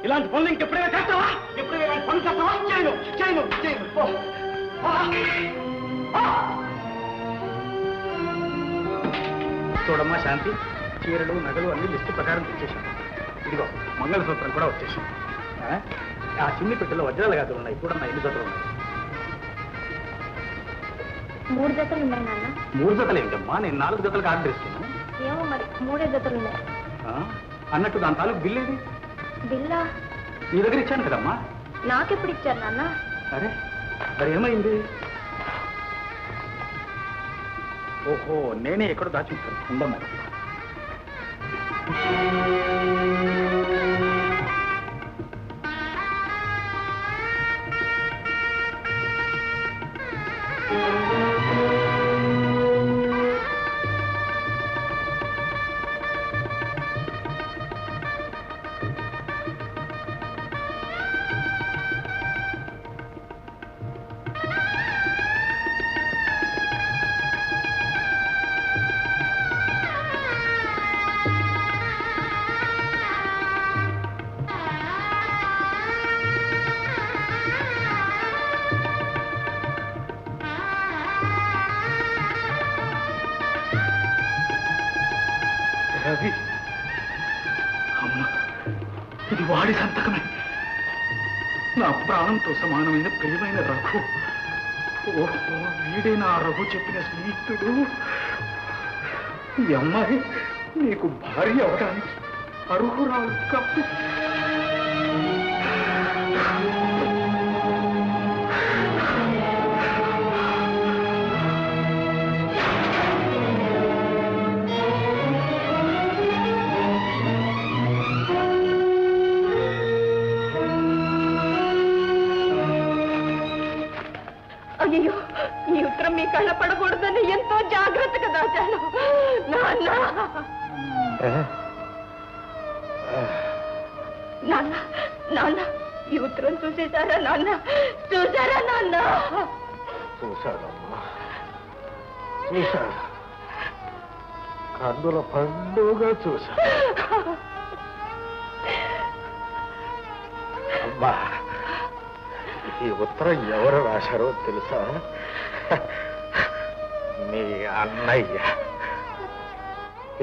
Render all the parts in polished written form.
ఇలాంటి పనులు ఇంకెప్పుడైనా చేస్తావా? ఎప్పుడైనా ఇలాంటి పనులు చేస్తావా? చేయను చేయను చేయను. చూడమ్మా శాంతి, చీరలు నగలు అన్ని లిస్టు ప్రకారం తెచ్చేసాం. ఇదిగో మంగళసూత్రం కూడా వచ్చేసాం. ఆ చిన్ని పెట్టెలో వజ్రాల గాజులు ఉన్నాయి. చూడమ్మా ఎన్ని జతలు ఉన్నాయి. 3 జతలు ఉన్నాయి నాన్న. 3 జతలు ఏంటమ్మా? నేను 4 జతలకు ఆర్డర్ ఇస్తాను. ఏమో మరి 3 జతలు ఉన్నాయి అన్నట్టు దాని తాలూకు బిల్లు ఏది? బిల్లా నీ దగ్గర ఇచ్చాను కదమ్మా. నాకెప్పుడు ఇచ్చారు నాన్న? అరే మరి ఏమైంది? ఓహో, నేనే ఎక్కడో దాచుంటాను. ఉండమ్మా. రవి, అమ్మ, ఇది వాడి సంతకమే. నా ప్రాణంతో సమానమైన ప్రియమైన రఘు. ఓహో, వీడే నా రఘు చెప్పిన స్నేహితుడు. ఈ అమ్మాయి నీకు భార్య అవడానికి అర్హురాలు కాదు. అయ్యో, ఈ ఉత్తరం మీ కళ్ళ పడకూడదని ఎంతో జాగ్రత్తగా దాచాను నాన్న. నాన్న నాన్న, ఈ ఉత్తరం చూసేశారా నాన్న? చూసారా నాన్న? చూశానమ్మా, చూశాను. అందులో పండుగ చూశాను. అమ్మా, ఈ ఉత్తరం ఎవరు రాశారో తెలుసా? మీ అన్నయ్య,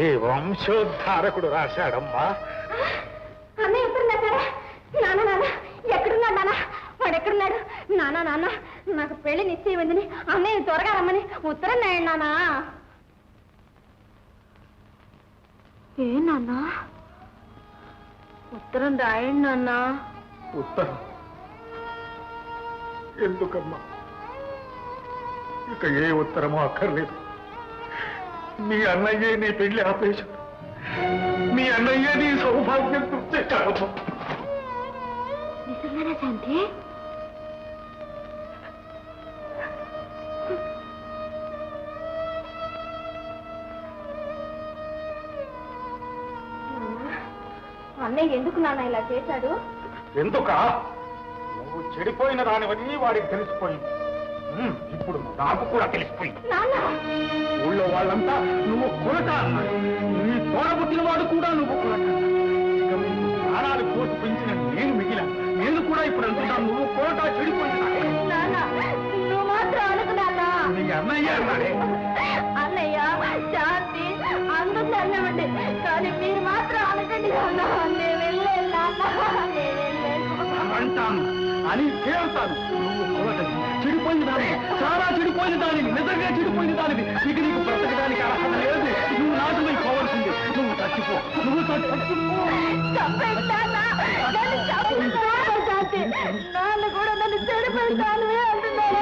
ఈ వంశోద్ధారకుడు రాశాడమ్మా. అన్నయ్య ఎప్పుడు రాశారా? నాన్న నాన్న, ఎక్కడున్నా నాన్న? వాడు ఎక్కడున్నాడు? నాన్న నాన్న, నాకు పెళ్లి నిశ్చయమైందని అన్నయ్య త్వరగా రమ్మని ఉత్తరం రాయండి నాన్న. ఏ నాన్న? ఉత్తరం రాయండి నాన్న. ఉత్తరం ఎందుకమ్మా? ఇక ఏ ఉత్తరమో అక్కర్లేదు. మీ అన్నయ్యే నీ పెళ్లి ఆపేశాడు. మీ అన్నయ్యే నీ సౌభాగ్యం గుర్తించాడమ్మా. నిజంగానా శాంతి? అన్నయ్య ఎందుకు నాన్న ఇలా చేశాడు? ఎందుకా? నువ్వు చెడిపోయిన దానివన్నీ వాడికి తెలిసిపోయింది. ఇప్పుడు నాకు కూడా తెలిసిపోయింది. ఊళ్ళో వాళ్ళంతా నువ్వు కొరట అన్నాడు. నీ తోడబుట్టిన వాడు కూడా నువ్వు కొరట. ఇక మీకు ప్రాణాలు కోసి పెంచిన నేను మిగిలాను. నేను కూడా ఇప్పుడు అంటున్నాను, నువ్వు కొరట చెడిపోయింది. నువ్వు మాత్రం అనుకున్నా నీ అన్నయ్య అన్నాడే. అన్నయ్య శాంతి అందరూ అన్నవండి, కానీ మీరు మాత్రం అనకండి నాన్న. నేను వెళ్ళాను నాన్న, నేను వెళ్ళాను అంటాను అని తేలుతాను. నువ్వు కొరట చెడిపోయిన దానివి, చాలా చెడిపోయిన దానివి, నిజంగా చెడిపోయిన దానివి. ఇక నీకు బ్రతకడానికి అర్హత లేదు. నువ్వు నాశనం పోవలసింది. నువ్వు చచ్చిపో, నువ్వు చచ్చిపో. నాన్న కూడా నన్ను చెడిపోతాను అంటున్నాను.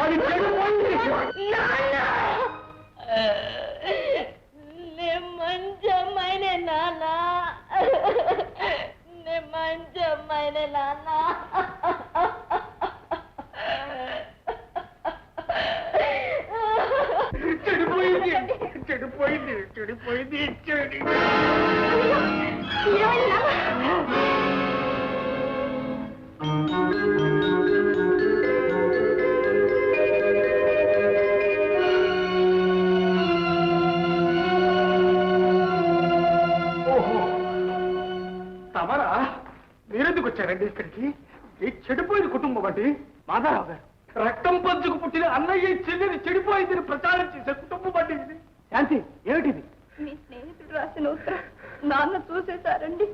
అది చెడిపోయింది. మంచి అమ్మాయినే నాన్న, మంచి అమ్మాయినే నాన్న. చెడిపోయింది, చెడిపోయింది, చెడిపోయింది, చెడి. వచ్చారండి ఇక్కడికి? ఈ చెడిపోయిన కుటుంబం అండి మాధవరావు గారు. రక్తం పంచుకు పుట్టిన అన్నయ్య చెల్లిని చెడిపోయిందని ప్రచారం చేసే కుటుంబం అండి ఇది. శాంతి, ఏమిటిది? మీ స్నేహితుడు రాసిన ఉత్తరం నాన్న చూసేశారండి.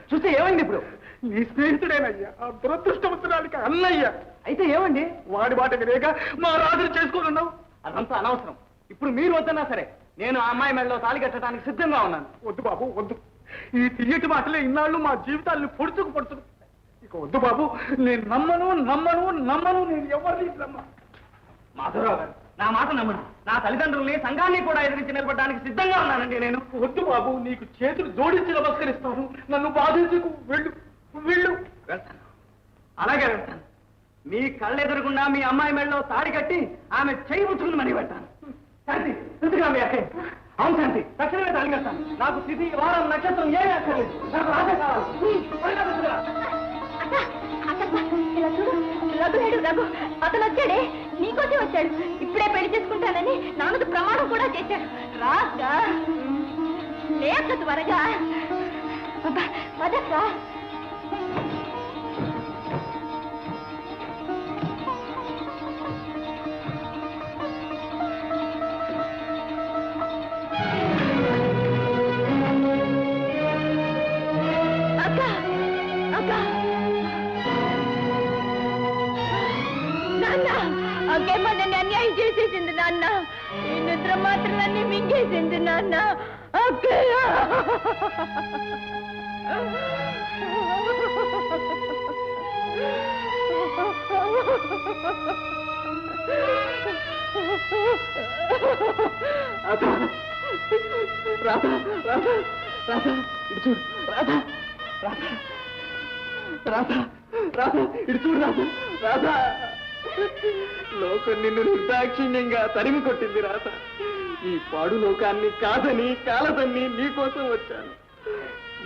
చూస్తే ఏమైంది ఇప్పుడు? నీ స్నేహితుడేనయ్యా, ఆ దురదృష్టవంతురాలికి అన్నయ్య. అయితే ఏమండి? వాడి మాట వినేగా మా రాజును చేసుకుని ఉన్నావు. అదంతా అనవసరం. ఇప్పుడు మీరు వద్దన్నా సరే నేను ఆ అమ్మాయి మెడలో తాళి కట్టడానికి సిద్ధంగా ఉన్నాను. వద్దు బాబు, వద్దు. ఈ తియ్యటి మాటలే ఇన్నాళ్ళు మా జీవితాలను పొడుచుకు ఇక వద్దు బాబు. నేను నమ్మను. నేను ఎవరిని నమ్మను. మాధవరావు గారు, నా మాట నమ్మను. నా తల్లిదండ్రుల్ని, సంఘాన్ని కూడా ఎదిరించి నిలబడడానికి సిద్ధంగా ఉన్నానండి నేను. వద్దు బాబు, నీకు చేతులు జోడించి నమస్కరిస్తాను. నన్ను బాధించుకు. వెళ్ళు. వెళ్తాను, అలాగే వెళ్తాను. మీ కళ్ళెదురుగుండా మీ అమ్మాయి మెడలో తాడి కట్టి ఆమె చేయి ముచ్చుకుని మనీ పెడతాను. శాంతి, ఎందుకుగా మీ అక్క? అవును శాంతి, తక్షణమే తాళి కడతాను. నాకు తిథి, వారం, నక్షత్రం ఏమీ అక్కర్లేదు. నాకు రాజే కావాలి. రఘు అతను వచ్చాడే, నీకోసం వచ్చాడు. ఇప్పుడే పెళ్లి చేసుకుంటానని నాన్నకు ప్రమాణం కూడా చేశాడు. రాగా లేక త్వరగా పదక్క. అక్కేమో నన్ను అన్యాయం చేసేసింది నాన్న. ఈ నిద్ర మాత్రలన్నీ మింగేసింది నాన్న. అక్కయ్య, ఇటు చూడు రాధా. లోకం నిన్ను నిర్దాక్షిణ్యంగా తరిమి కొట్టింది రాధ. ఈ పాడు లోకాన్ని కాదని కాలదని నీకోసం వచ్చాను.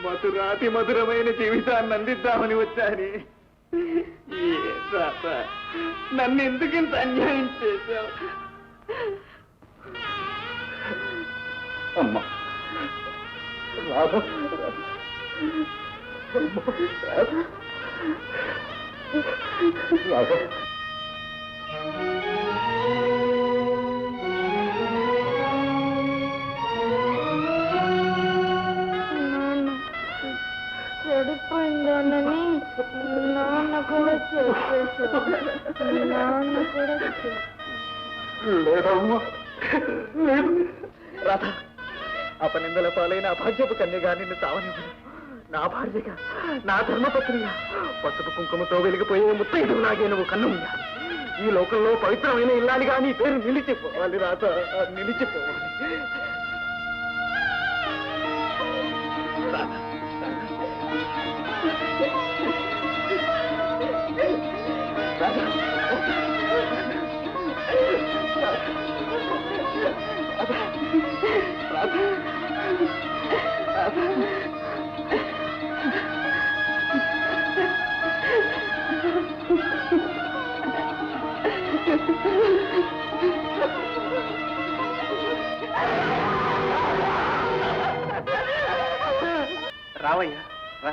మధురాతి మధురమైన జీవితాన్ని అందిద్దామని వచ్చాని. రాధ, నన్ను ఎందుకు ఇంత అన్యాయం చేశావు? అమ్మా రాధ, రాధ. చెడిపోయిందోనని నాన్న కూడా లేదమ్మా, లేదు. రాధ, అపనిందల పాలైన అభాగ్యపు కన్యగా నిన్ను తావనివ్వను. నా భార్యగా, నా ధర్మపత్నిగా, పసుపు కుంకుమతో వెలిగిపోయే ముత్తైదులాగే నువ్వు కన్నుయ్యా. ఈ లోకంలో పవిత్రమైన ఇల్లాలిగా నీ పేరు నిలిచిపోవాలి రాధ, నిలిచిపోవాలి. రావయ్యా, రా.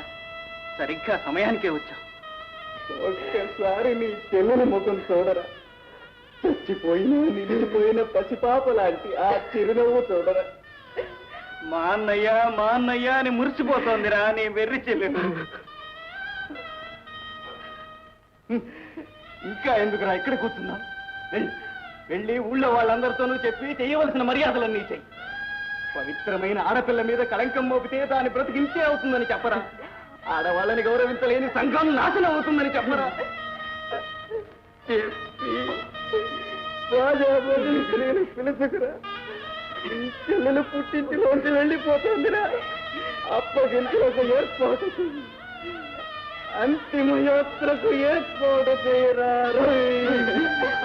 సరిగ్గా సమయానికే వచ్చావు. ఒక్కసారి నీ చెల్లెల ముఖం చూడరా. చచ్చిపోయినా నిలిచిపోయిన పసిపాప లాంటి ఆ చిరునవ్వు చూడరా. మా అన్నయ్య అని మురిసిపోతోందిరా నీ వెర్రి చెల్లెలు. ఇంకా ఎందుకురా ఇక్కడ కూర్చున్నా? వెళ్ళి ఊళ్ళో వాళ్ళందరితోనూ చెప్పి చేయవలసిన మర్యాదలన్నీ చెయ్యి. పవిత్రమైన ఆడపిల్ల మీద కళంకం మోపితే దాని బ్రతికించే అవుతుందని చెప్పరా. ఆడవాళ్ళని గౌరవించలేని సంఘం నాశనం అవుతుందని చెప్పరా. పిలుచుకురా. చెల్లెలు పుట్టింటిలోంచి వెళ్ళిపోతుందిరా. అప్పగింతలకు ఏర్పాటు చెయ్యి. అంతిమయాత్రకు ఏర్పాటు చేయరా.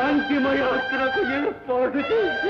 అంతిమయాత్రకు ఏర్పాటు చెయ్యి.